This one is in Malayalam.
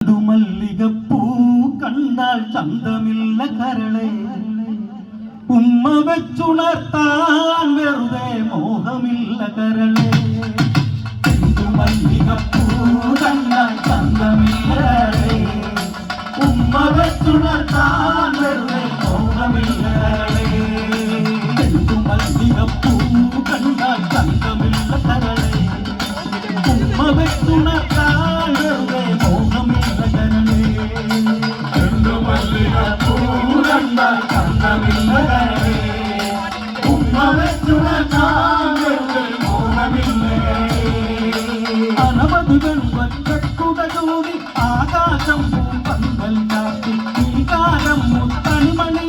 മല്ലികപ്പൂ കണ്ടാൽ ചന്തമില്ല കരളെ ഉമ്മ വെച്ചുണർത്താൻ വെറുതെ മോഹമില്ല കരളെ മല്ലികപ്പൂ കണ്ടാൽ ചന്തമില്ല കരളെ ഉമ്മ വെച്ചുണർത്താൻ വെറുതെ മോഹമില്ല കരളെ മല്ലികപ്പൂ കണ്ടാൽ ചന്തമില്ല കരളെ ഉമ്മ വെച്ചുണർത്താൻ വെറുതെ മോഹമില്ല കരളെ മല്ലികപ്പൂ കണ്ടാൽ ചന്തമില്ല കരളെ ഉമ്മ വെച്ചുണർത്താൻ വെറുതെ മോഹമില്ല അനവധികൾ വറ്റക്കുടകൂടി ആകാശം പന്തൽ കാട്ടി ഈ കാലം മുത്തണിമണി